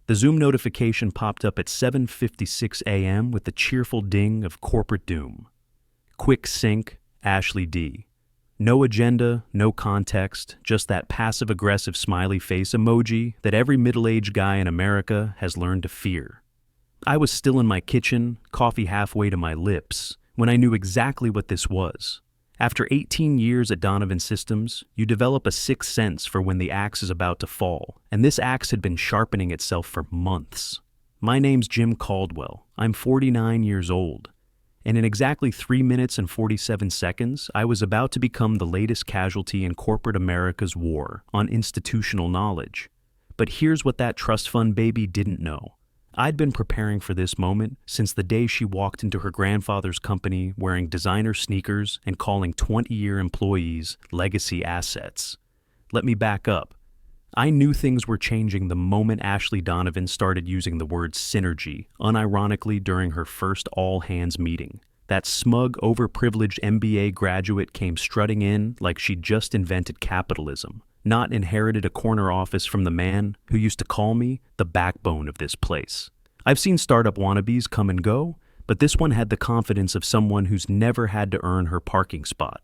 The Zoom notification popped up at 7:56 a.m. with the cheerful ding of corporate doom. Quick sync, Ashley D. No agenda, no context, just that passive-aggressive smiley face emoji that every middle-aged guy in America has learned to fear. I was still in my kitchen, coffee halfway to my lips, when I knew exactly what this was. After 18 years at Donovan Systems, you develop a sixth sense for when the axe is about to fall, and this axe had been sharpening itself for months. My name's Jim Caldwell. I'm 49 years old. And in exactly 3 minutes and 47 seconds, I was about to become the latest casualty in corporate America's war on institutional knowledge. But here's what that trust fund baby didn't know. I'd been preparing for this moment since the day she walked into her grandfather's company wearing designer sneakers and calling 20-year employees legacy assets. Let me back up. I knew things were changing the moment Ashley Donovan started using the word synergy, unironically during her first all-hands meeting. That smug, overprivileged MBA graduate came strutting in like she'd just invented capitalism, not inherited a corner office from the man who used to call me the backbone of this place. I've seen startup wannabes come and go, but this one had the confidence of someone who's never had to earn her parking spot.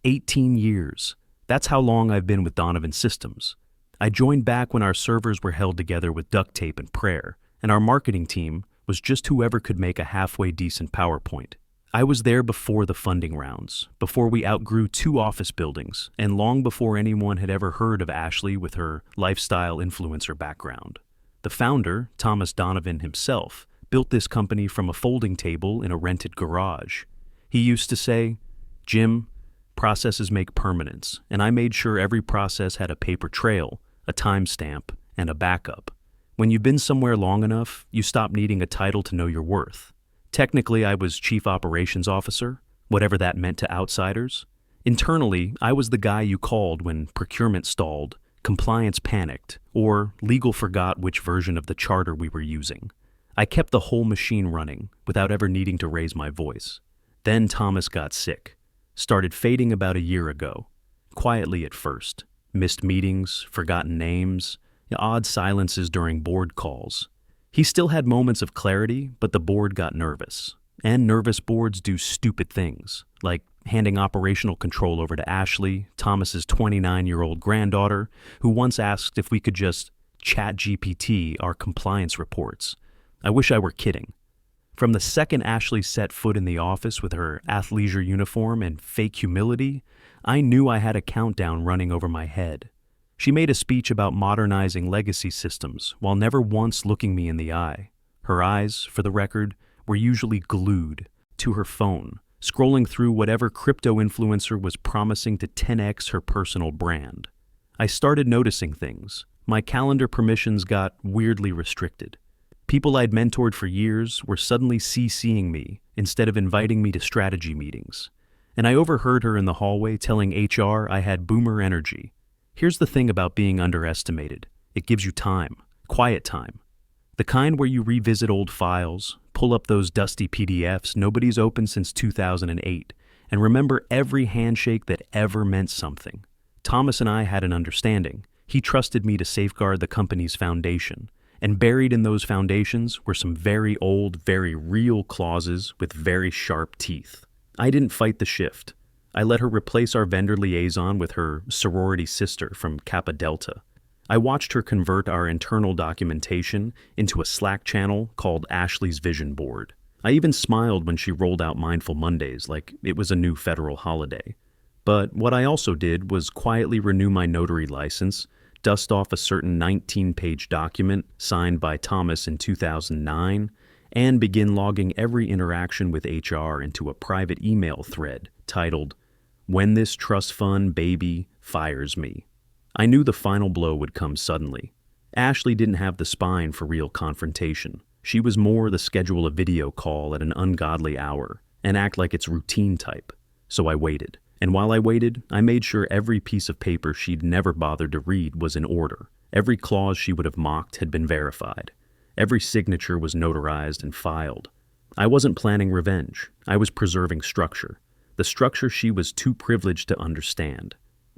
18 years. That's how long I've been with Donovan Systems. I joined back when our servers were held together with duct tape and prayer, and our marketing team was just whoever could make a halfway decent PowerPoint. I was there before the funding rounds, before we outgrew 2 office buildings, and long before anyone had ever heard of Ashley with her lifestyle influencer background. The founder, Thomas Donovan himself, built this company from a folding table in a rented garage. He used to say, "Jim, processes make permanence," and I made sure every process had a paper trail, a timestamp, and a backup. When you've been somewhere long enough, you stop needing a title to know your worth. Technically, I was Chief Operations Officer, whatever that meant to outsiders. Internally, I was the guy you called when procurement stalled, compliance panicked, or legal forgot which version of the charter we were using. I kept the whole machine running without ever needing to raise my voice. Then Thomas got sick. Started fading about a year ago. Quietly at first. Missed meetings, forgotten names, odd silences during board calls. He still had moments of clarity, but the board got nervous. And nervous boards do stupid things, like handing operational control over to Ashley, Thomas's 29-year-old granddaughter, who once asked if we could just chat GPT our compliance reports. I wish I were kidding. From the second Ashley set foot in the office with her athleisure uniform and fake humility, I knew I had a countdown running over my head. She made a speech about modernizing legacy systems while never once looking me in the eye. Her eyes, for the record, were usually glued to her phone, scrolling through whatever crypto influencer was promising to 10x her personal brand. I started noticing things. My calendar permissions got weirdly restricted. People I'd mentored for years were suddenly CCing me instead of inviting me to strategy meetings. And I overheard her in the hallway telling HR I had boomer energy. Here's the thing about being underestimated. It gives you time, quiet time. The kind where you revisit old files, pull up those dusty PDFs nobody's opened since 2008, and remember every handshake that ever meant something. Thomas and I had an understanding. He trusted me to safeguard the company's foundation. And buried in those foundations were some very old, very real clauses with very sharp teeth. I didn't fight the shift. I let her replace our vendor liaison with her sorority sister from Kappa Delta. I watched her convert our internal documentation into a Slack channel called Ashley's Vision Board. I even smiled when she rolled out Mindful Mondays like it was a new federal holiday. But what I also did was quietly renew my notary license, dust off a certain 19-page document signed by Thomas in 2009, and begin logging every interaction with HR into a private email thread titled, "When this trust fund baby fires me." I knew the final blow would come suddenly. Ashley didn't have the spine for real confrontation. She was more the schedule a video call at an ungodly hour and act like it's routine type. So I waited. And while I waited, I made sure every piece of paper she'd never bothered to read was in order. Every clause she would have mocked had been verified. Every signature was notarized and filed. I wasn't planning revenge. I was preserving structure. The structure she was too privileged to understand.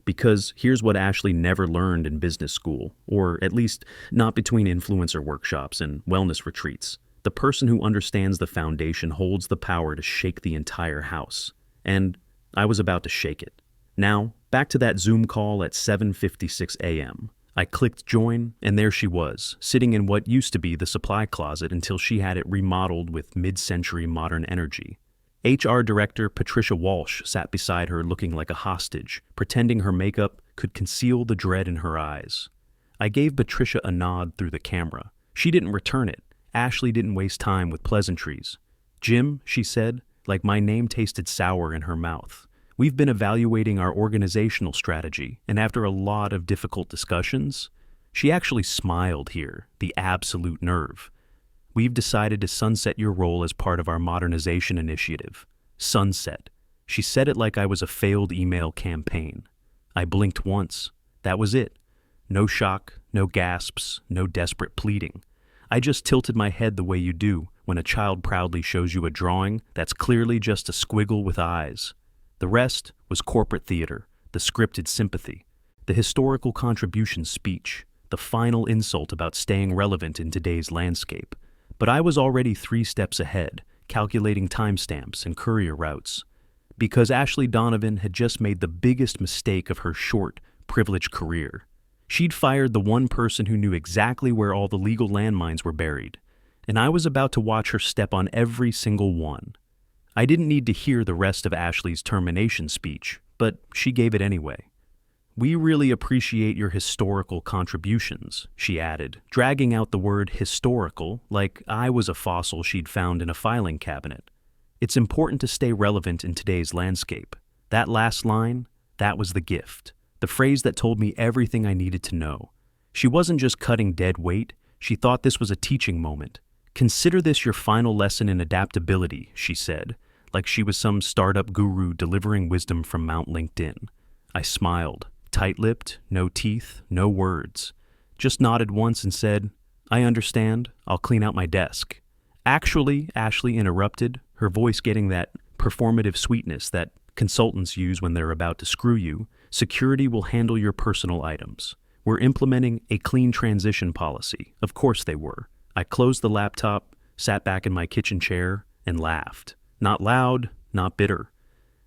because here's what Ashley never learned in business school, or at least not between influencer workshops and wellness retreats. The person who understands the foundation holds the power to shake the entire house. And I was about to shake it. Now, back to that Zoom call at 7:56 a.m. I clicked join, and there she was, sitting in what used to be the supply closet until she had it remodeled with mid-century modern energy. HR Director Patricia Walsh sat beside her looking like a hostage, pretending her makeup could conceal the dread in her eyes. I gave Patricia a nod through the camera. She didn't return it. Ashley didn't waste time with pleasantries. "Jim," she said, like my name tasted sour in her mouth. "We've been evaluating our organizational strategy, and after a lot of difficult discussions," she actually smiled here, the absolute nerve. "We've decided to sunset your role as part of our modernization initiative." Sunset. She said it like I was a failed email campaign. I blinked once. That was it. No shock, no gasps, no desperate pleading. I just tilted my head the way you do when a child proudly shows you a drawing that's clearly just a squiggle with eyes. The rest was corporate theater, the scripted sympathy, the historical contribution speech, the final insult about staying relevant in today's landscape. But I was already 3 steps ahead, calculating timestamps and courier routes. Because Ashley Donovan had just made the biggest mistake of her short, privileged career. She'd fired the one person who knew exactly where all the legal landmines were buried, and I was about to watch her step on every single one. I didn't need to hear the rest of Ashley's termination speech, but she gave it anyway. "We really appreciate your historical contributions," she added, dragging out the word historical like I was a fossil she'd found in a filing cabinet. "It's important to stay relevant in today's landscape." That last line, that was the gift, the phrase that told me everything I needed to know. She wasn't just cutting dead weight, she thought this was a teaching moment. "Consider this your final lesson in adaptability," she said, like she was some startup guru delivering wisdom from Mount LinkedIn. I smiled, tight-lipped, no teeth, no words. Just nodded once and said, "I understand, I'll clean out my desk." "Actually," Ashley interrupted, her voice getting that performative sweetness that consultants use when they're about to screw you, "security will handle your personal items. We're implementing a clean transition policy." Of course they were. I closed the laptop, sat back in my kitchen chair, and laughed. Not loud, not bitter.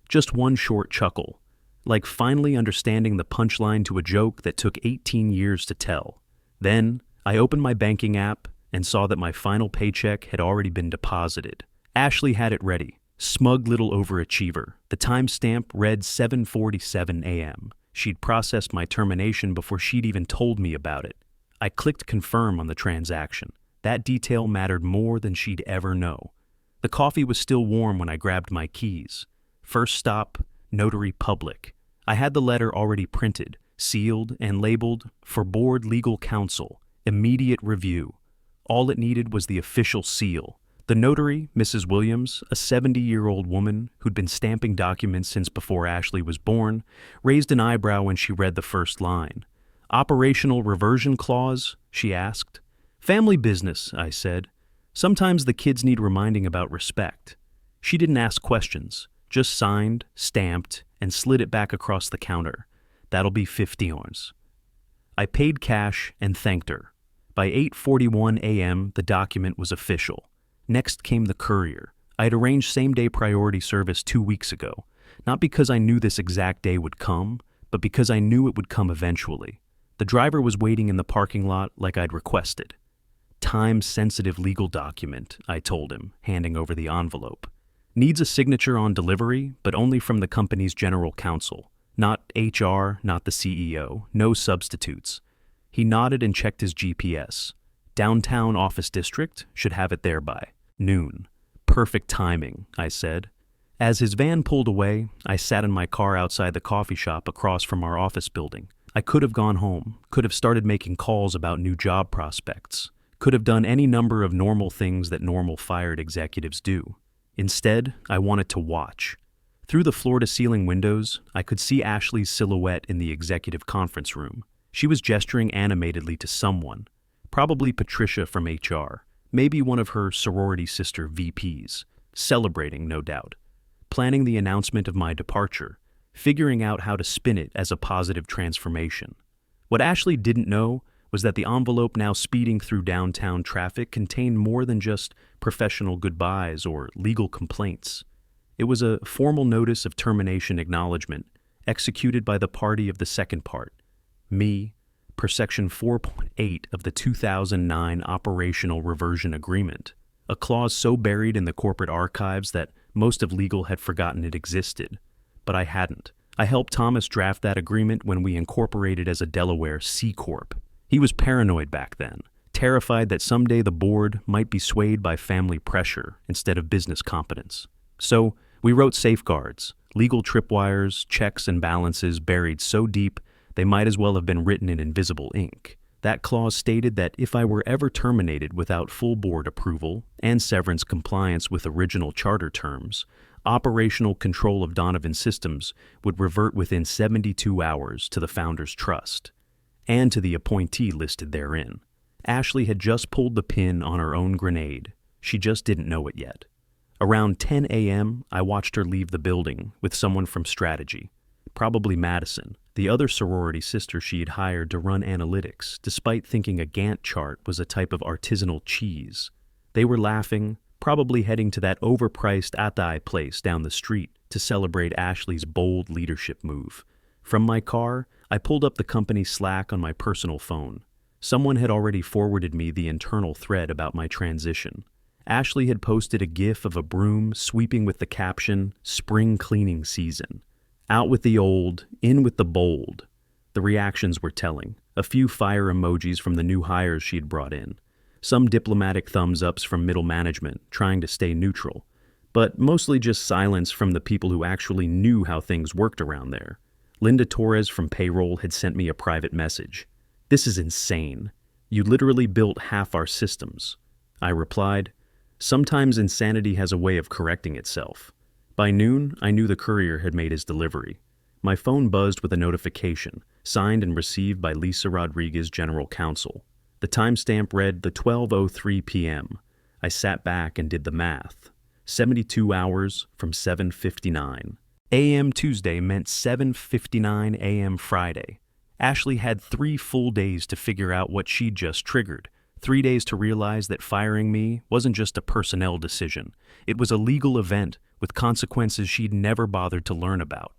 Just one short chuckle, like finally understanding the punchline to a joke that took 18 years to tell. Then, I opened my banking app and saw that my final paycheck had already been deposited. Ashley had it ready. Smug little overachiever. The timestamp read 7:47 a.m. She'd processed my termination before she'd even told me about it. I clicked confirm on the transaction. That detail mattered more than she'd ever know. The coffee was still warm when I grabbed my keys. First stop, Notary Public. I had the letter already printed, sealed, and labeled for Board Legal Counsel, immediate review. All it needed was the official seal. The notary, Mrs. Williams, a 70-year-old woman who'd been stamping documents since before Ashley was born, raised an eyebrow when she read the first line. "Operational reversion clause?" she asked. "Family business," I said. "Sometimes the kids need reminding about respect." She didn't ask questions, just signed, stamped, and slid it back across the counter. "That'll be 50 ounces." I paid cash and thanked her. By 8:41 a.m., the document was official. Next came the courier. I had arranged same-day priority service 2 weeks ago, not because I knew this exact day would come, but because I knew it would come eventually. The driver was waiting in the parking lot like I'd requested. "Time-sensitive legal document," I told him, handing over the envelope. "Needs a signature on delivery, but only from the company's general counsel. Not HR, not the CEO, no substitutes." He nodded and checked his GPS. Downtown office district, should have it there by noon. "Perfect timing," I said. As his van pulled away, I sat in my car outside the coffee shop across from our office building. I could have gone home, could have started making calls about new job prospects, could have done any number of normal things that normal fired executives do. Instead, I wanted to watch. Through the floor-to-ceiling windows, I could see Ashley's silhouette in the executive conference room. She was gesturing animatedly to someone, probably Patricia from HR, maybe one of her sorority sister VPs, celebrating, no doubt, planning the announcement of my departure, figuring out how to spin it as a positive transformation. What Ashley didn't know was that the envelope now speeding through downtown traffic contained more than just professional goodbyes or legal complaints. It was a formal notice of termination acknowledgement, executed by the party of the second part, me, per Section 4.8 of the 2009 Operational Reversion Agreement, a clause so buried in the corporate archives that most of legal had forgotten it existed. But I hadn't. I helped Thomas draft that agreement when we incorporated as a Delaware C Corp. He was paranoid back then, terrified that someday the board might be swayed by family pressure instead of business competence. So we wrote safeguards, legal tripwires, checks and balances buried so deep they might as well have been written in invisible ink. That clause stated that if I were ever terminated without full board approval and severance compliance with original charter terms, operational control of Donovan Systems would revert within 72 hours to the founder's trust, and to the appointee listed therein. Ashley had just pulled the pin on her own grenade. She just didn't know it yet. Around 10 a.m., I watched her leave the building with someone from strategy, probably Madison, the other sorority sister she had hired to run analytics, despite thinking a Gantt chart was a type of artisanal cheese. They were laughing, probably heading to that overpriced Atai place down the street to celebrate Ashley's bold leadership move. From my car, I pulled up the company Slack on my personal phone. Someone had already forwarded me the internal thread about my transition. Ashley had posted a GIF of a broom sweeping with the caption, "Spring cleaning season." Out with the old, in with the bold. The reactions were telling. A few fire emojis from the new hires she had brought in. Some diplomatic thumbs-ups from middle management, trying to stay neutral. But mostly just silence from the people who actually knew how things worked around there. Linda Torres from payroll had sent me a private message. "This is insane. You literally built half our systems." I replied, "Sometimes insanity has a way of correcting itself." By noon, I knew the courier had made his delivery. My phone buzzed with a notification, signed and received by Lisa Rodriguez, General Counsel. The timestamp read the 12:03 p.m. I sat back and did the math. 72 hours from 7:59. a.m. Tuesday meant 7:59 a.m. Friday. Ashley had 3 full days to figure out what she'd just triggered. 3 days to realize that firing me wasn't just a personnel decision. It was a legal event with consequences she'd never bothered to learn about.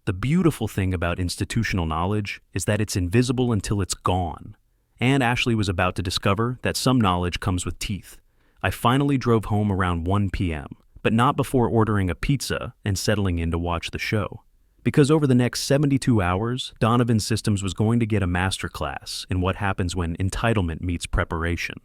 The beautiful thing about institutional knowledge is that it's invisible until it's gone. And Ashley was about to discover that some knowledge comes with teeth. I finally drove home around 1 p.m., but not before ordering a pizza and settling in to watch the show. Because over the next 72 hours, Donovan Systems was going to get a masterclass in what happens when entitlement meets preparation.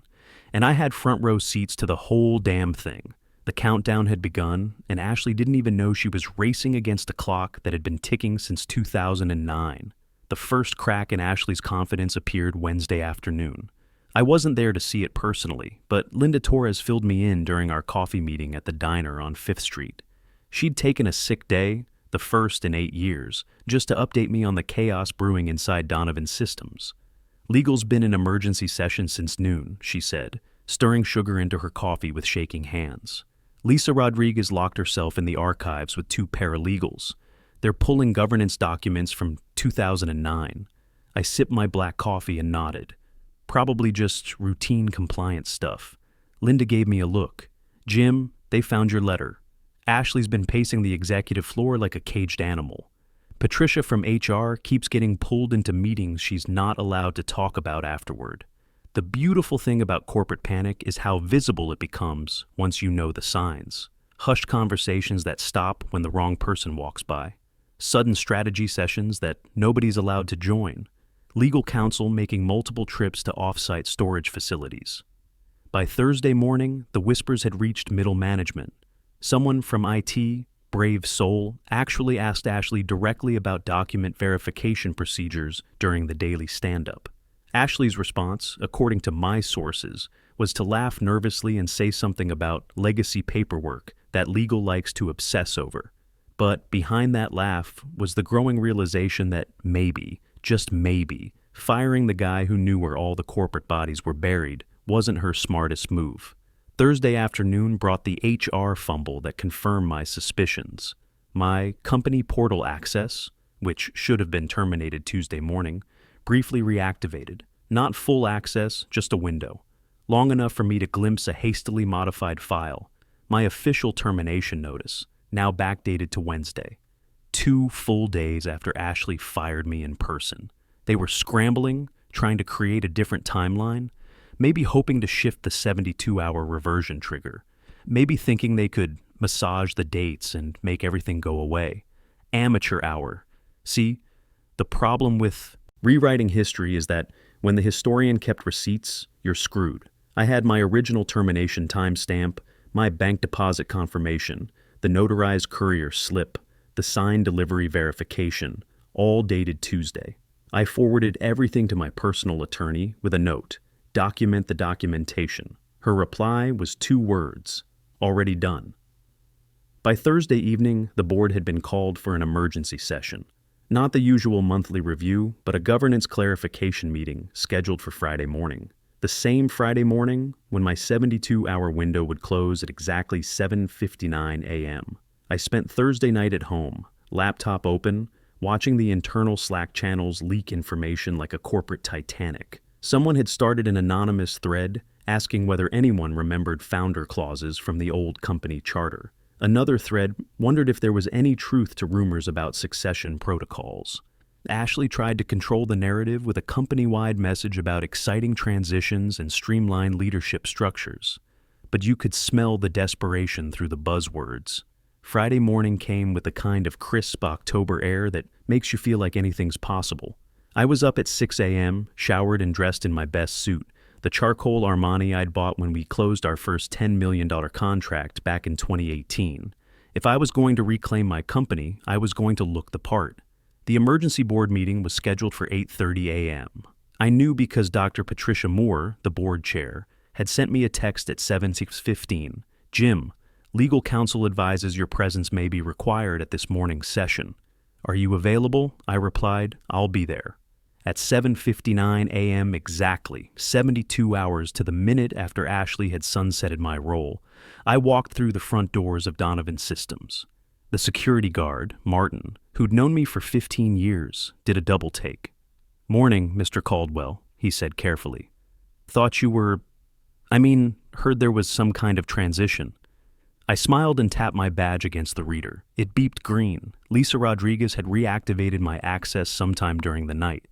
And I had front row seats to the whole damn thing. The countdown had begun, and Ashley didn't even know she was racing against a clock that had been ticking since 2009. The first crack in Ashley's confidence appeared Wednesday afternoon. I wasn't there to see it personally, but Linda Torres filled me in during our coffee meeting at the diner on 5th Street. She'd taken a sick day, the first in 8 years, just to update me on the chaos brewing inside Donovan Systems. "Legal's been in emergency session since noon," she said, stirring sugar into her coffee with shaking hands. Lisa Rodriguez locked herself in the archives with 2 paralegals. They're pulling governance documents from 2009. I sipped my black coffee and nodded. Probably just routine compliance stuff. Linda gave me a look. "Jim, they found your letter. Ashley's been pacing the executive floor like a caged animal. Patricia from HR keeps getting pulled into meetings she's not allowed to talk about afterward. The beautiful thing about corporate panic is how visible it becomes once you know the signs. Hushed conversations that stop when the wrong person walks by. Sudden strategy sessions that nobody's allowed to join. Legal counsel making multiple trips to off-site storage facilities. By Thursday morning, the whispers had reached middle management. Someone from IT, brave soul, actually asked Ashley directly about document verification procedures during the daily stand-up. Ashley's response, according to my sources, was to laugh nervously and say something about legacy paperwork that legal likes to obsess over. But behind that laugh was the growing realization that maybe, just maybe, firing the guy who knew where all the corporate bodies were buried wasn't her smartest move. Thursday afternoon brought the HR fumble that confirmed my suspicions. My company portal access, which should have been terminated Tuesday morning, briefly reactivated. Not full access, just a window. Long enough for me to glimpse a hastily modified file. My official termination notice, now backdated to Wednesday. 2 full days after Ashley fired me in person. They were scrambling, trying to create a different timeline, maybe hoping to shift the 72-hour reversion trigger, maybe thinking they could massage the dates and make everything go away. Amateur hour. See, the problem with rewriting history is that when the historian kept receipts, you're screwed. I had my original termination timestamp, my bank deposit confirmation, the notarized courier slip, the signed delivery verification, all dated Tuesday. I forwarded everything to my personal attorney with a note, document the documentation. Her reply was 2 words, already done. By Thursday evening, the board had been called for an emergency session. Not the usual monthly review, but a governance clarification meeting scheduled for Friday morning. The same Friday morning when my 72-hour window would close at exactly 7:59 a.m. I spent Thursday night at home, laptop open, watching the internal Slack channels leak information like a corporate Titanic. Someone had started an anonymous thread asking whether anyone remembered founder clauses from the old company charter. Another thread wondered if there was any truth to rumors about succession protocols. Ashley tried to control the narrative with a company-wide message about exciting transitions and streamlined leadership structures. But you could smell the desperation through the buzzwords. Friday morning came with the kind of crisp October air that makes you feel like anything's possible. I was up at 6 a.m., showered and dressed in my best suit, the charcoal Armani I'd bought when we closed our first $10 million contract back in 2018. If I was going to reclaim my company, I was going to look the part. The emergency board meeting was scheduled for 8:30 a.m. I knew because Dr. Patricia Moore, the board chair, had sent me a text at 7:15. Jim, legal counsel advises your presence may be required at this morning's session. Are you available? I replied, I'll be there. At 7:59 a.m. exactly, 72 hours to the minute after Ashley had sunsetted my role, I walked through the front doors of Donovan Systems. The security guard, Martin, who'd known me for 15 years, did a double take. Morning, Mr. Caldwell, he said carefully. Thought you were... heard there was some kind of transition. I smiled and tapped my badge against the reader. It beeped green. Lisa Rodriguez had reactivated my access sometime during the night.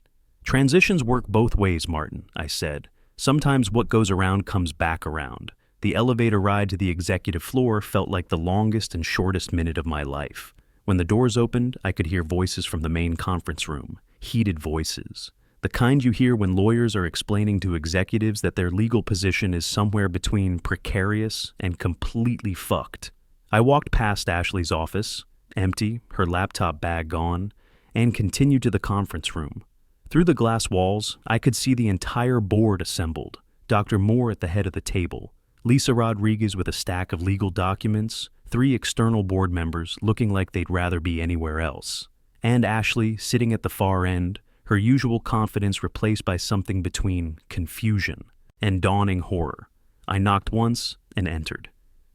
Transitions work both ways, Martin, I said. Sometimes what goes around comes back around. The elevator ride to the executive floor felt like the longest and shortest minute of my life. When the doors opened, I could hear voices from the main conference room, heated voices. The kind you hear when lawyers are explaining to executives that their legal position is somewhere between precarious and completely fucked. I walked past Ashley's office, empty, her laptop bag gone, and continued to the conference room. Through the glass walls, I could see the entire board assembled, Dr. Moore at the head of the table, Lisa Rodriguez with a stack of legal documents, 3 external board members looking like they'd rather be anywhere else, and Ashley sitting at the far end, her usual confidence replaced by something between confusion and dawning horror. I knocked once and entered.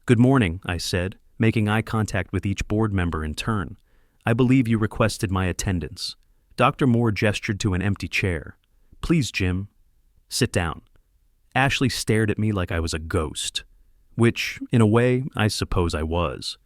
Good morning, I said, making eye contact with each board member in turn. I believe you requested my attendance. Dr. Moore gestured to an empty chair. Please, Jim, sit down. Ashley stared at me like I was a ghost, which, in a way, I suppose I was.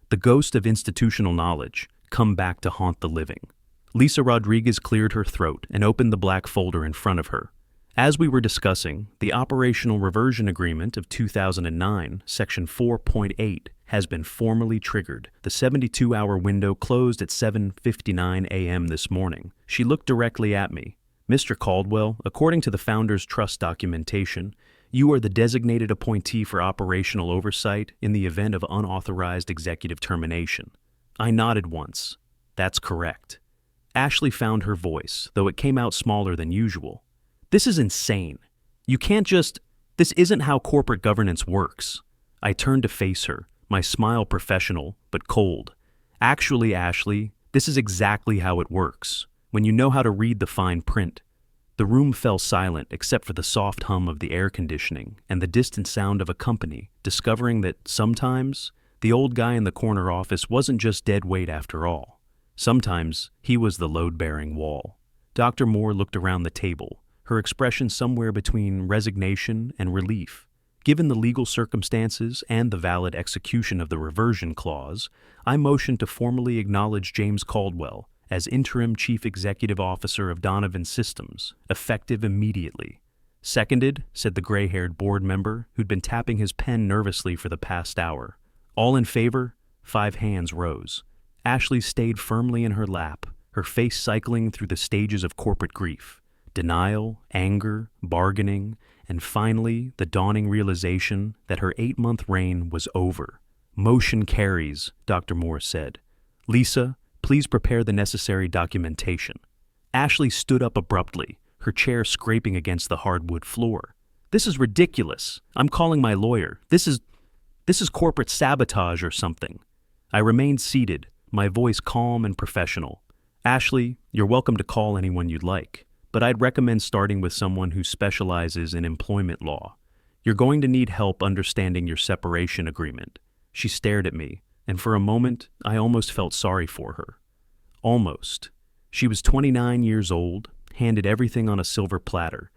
The ghost of institutional knowledge, come back to haunt the living. Lisa Rodriguez cleared her throat and opened the black folder in front of her. As we were discussing, the Operational Reversion Agreement of 2009, Section 4.8, has been formally triggered. The 72-hour window closed at 7:59 a.m. this morning. She looked directly at me. Mr. Caldwell, according to the Founders Trust documentation, you are the designated appointee for operational oversight in the event of unauthorized executive termination. I nodded once. That's correct. Ashley found her voice, though it came out smaller than usual. This is insane. You can't just... This isn't how corporate governance works. I turned to face her, my smile professional, but cold. Actually, Ashley, this is exactly how it works. When you know how to read the fine print. The room fell silent except for the soft hum of the air conditioning and the distant sound of a company discovering that sometimes The old guy in the corner office wasn't just dead weight after all. Sometimes he was the load-bearing wall. Dr. Moore looked around the table, her expression somewhere between resignation and relief. Given the legal circumstances and the valid execution of the reversion clause, I motioned to formally acknowledge James Caldwell as interim chief executive officer of Donovan Systems, effective immediately. Seconded, said the gray-haired board member who'd been tapping his pen nervously for the past hour. All in favor? 5 hands rose. Ashley stayed firmly in her lap, her face cycling through the stages of corporate grief. Denial, anger, bargaining, and finally the dawning realization that her 8-month reign was over. Motion carries, Dr. Moore said. Lisa, please prepare the necessary documentation. Ashley stood up abruptly, her chair scraping against the hardwood floor. This is ridiculous. I'm calling my lawyer. This is corporate sabotage or something. I remained seated, my voice calm and professional. Ashley, you're welcome to call anyone you'd like, but I'd recommend starting with someone who specializes in employment law. You're going to need help understanding your separation agreement. She stared at me, and for a moment, I almost felt sorry for her. Almost. She was 29 years old, handed everything on a silver platter,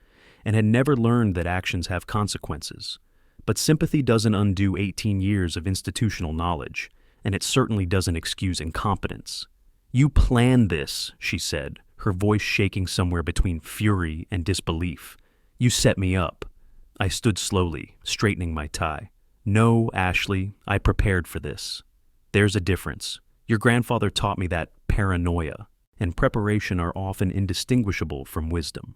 and had never learned that actions have consequences. But sympathy doesn't undo 18 years of institutional knowledge, and it certainly doesn't excuse incompetence. You planned this, she said, her voice shaking somewhere between fury and disbelief. You set me up. I stood slowly, straightening my tie. No, Ashley, I prepared for this. There's a difference. Your grandfather taught me that paranoia and preparation are often indistinguishable from wisdom.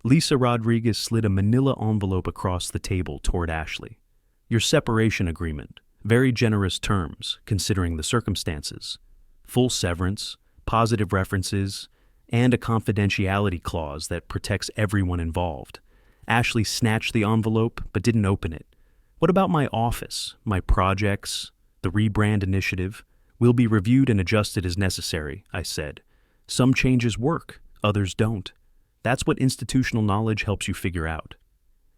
Lisa Rodriguez slid a manila envelope across the table toward Ashley. Your separation agreement. Very generous terms, considering the circumstances. Full severance, positive references, and a confidentiality clause that protects everyone involved. Ashley snatched the envelope but didn't open it. What about my office, my projects, the rebrand initiative? Will be reviewed and adjusted as necessary, I said. Some changes work, others don't. That's what institutional knowledge helps you figure out.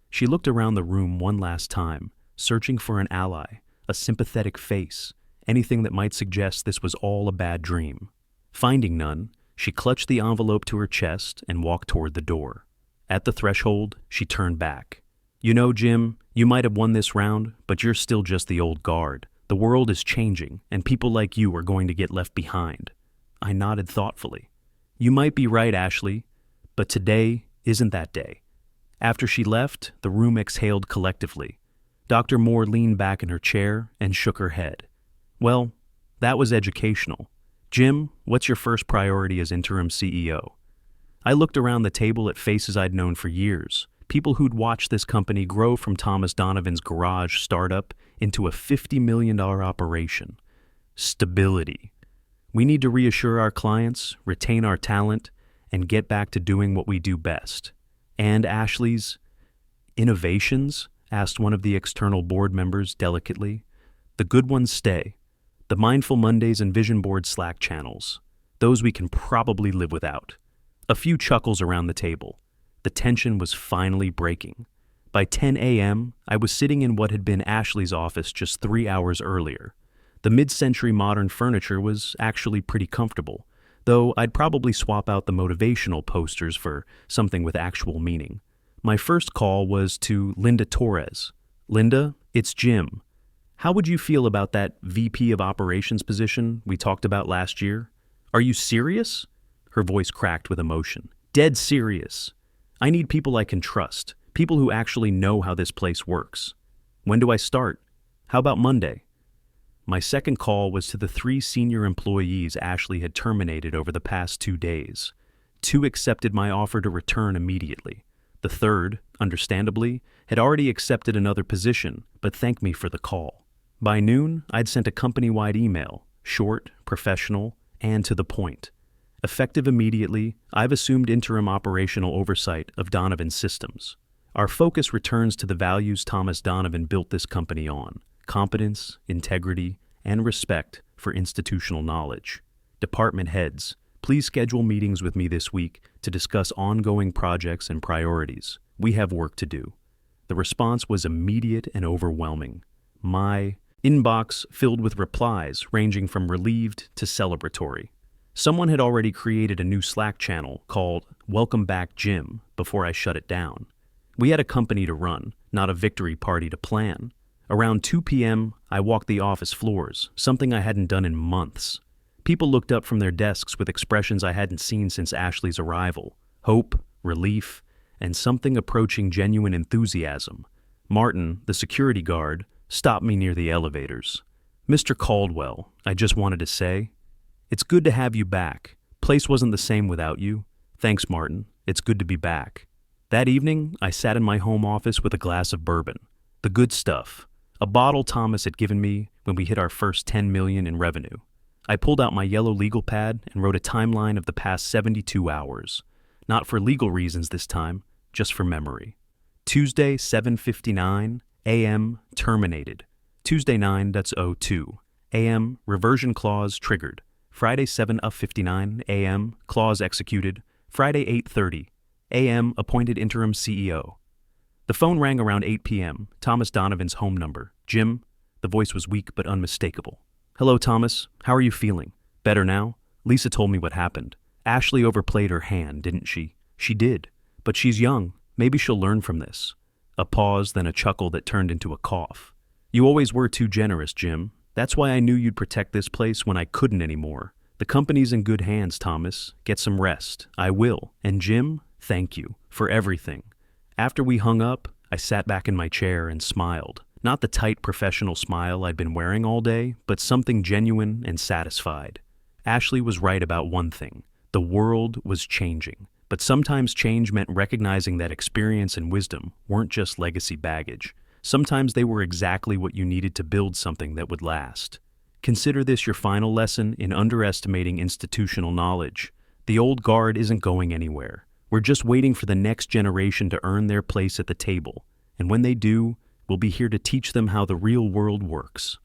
She looked around the room one last time, searching for an ally, a sympathetic face, anything that might suggest this was all a bad dream. Finding none, she clutched the envelope to her chest and walked toward the door. At the threshold, she turned back. You know, Jim, you might have won this round, but you're still just the old guard. The world is changing, and people like you are going to get left behind. I nodded thoughtfully. You might be right, Ashley, but today isn't that day. After she left, the room exhaled collectively. Dr. Moore leaned back in her chair and shook her head. Well, that was educational. Jim, what's your first priority as interim CEO? I looked around the table at faces I'd known for years, people who'd watched this company grow from Thomas Donovan's garage startup into a $50 million operation. Stability. We need to reassure our clients, retain our talent, and get back to doing what we do best. And Ashley's innovations? Asked one of the external board members delicately. The good ones stay. The Mindful Mondays and Vision Board Slack channels. Those we can probably live without. A few chuckles around the table. The tension was finally breaking. By 10 a.m., I was sitting in what had been Ashley's office just 3 hours earlier. The mid-century modern furniture was actually pretty comfortable, though I'd probably swap out the motivational posters for something with actual meaning. My first call was to Linda Torres. Linda, it's Jim. How would you feel about that VP of Operations position we talked about last year? Are you serious? Her voice cracked with emotion. Dead serious. I need people I can trust, people who actually know how this place works. When do I start? How about Monday? My second call was to the 3 senior employees Ashley had terminated over the past 2 days. 2 accepted my offer to return immediately. The third, understandably, had already accepted another position, but thanked me for the call. By noon, I'd sent a company-wide email, short, professional, and to the point. Effective immediately, I've assumed interim operational oversight of Donovan Systems. Our focus returns to the values Thomas Donovan built this company on: competence, integrity, and respect for institutional knowledge. Department heads, please schedule meetings with me this week to discuss ongoing projects and priorities. We have work to do. The response was immediate and overwhelming. My Inbox filled with replies ranging from relieved to celebratory. Someone had already created a new Slack channel called Welcome Back Jim before I shut it down. We had a company to run, not a victory party to plan. Around 2 p.m., I walked the office floors, something I hadn't done in months. People looked up from their desks with expressions I hadn't seen since Ashley's arrival: hope, relief, and something approaching genuine enthusiasm. Martin, the security guard, stopped me near the elevators. "Mr. Caldwell," I just wanted to say, "it's good to have you back. Place wasn't the same without you." "Thanks, Martin. It's good to be back." That evening, I sat in my home office with a glass of bourbon. The good stuff. A bottle Thomas had given me when we hit our first 10 million in revenue. I pulled out my yellow legal pad and wrote a timeline of the past 72 hours. Not for legal reasons this time, just for memory. Tuesday, 7:59 a.m. terminated. Tuesday 9.02 a.m. reversion clause triggered. Friday 7:59 a.m. clause executed. Friday 8:30 a.m. appointed interim CEO. The phone rang around 8 p.m., Thomas Donovan's home number. "Jim?" The voice was weak but unmistakable. "Hello, Thomas. How are you feeling? Better now?" Lisa told me what happened. "Ashley overplayed her hand, didn't she?" "She did. But she's young. Maybe she'll learn from this." A pause, then a chuckle that turned into a cough. "You always were too generous, Jim. That's why I knew you'd protect this place when I couldn't anymore. The company's in good hands, Thomas. Get some rest. I will. And Jim, thank you for everything." After we hung up, I sat back in my chair and smiled. Not the tight professional smile I'd been wearing all day, but something genuine and satisfied. Ashley was right about one thing. The world was changing. But sometimes change meant recognizing that experience and wisdom weren't just legacy baggage. Sometimes they were exactly what you needed to build something that would last. Consider this your final lesson in underestimating institutional knowledge. The old guard isn't going anywhere. We're just waiting for the next generation to earn their place at the table. And when they do, we'll be here to teach them how the real world works.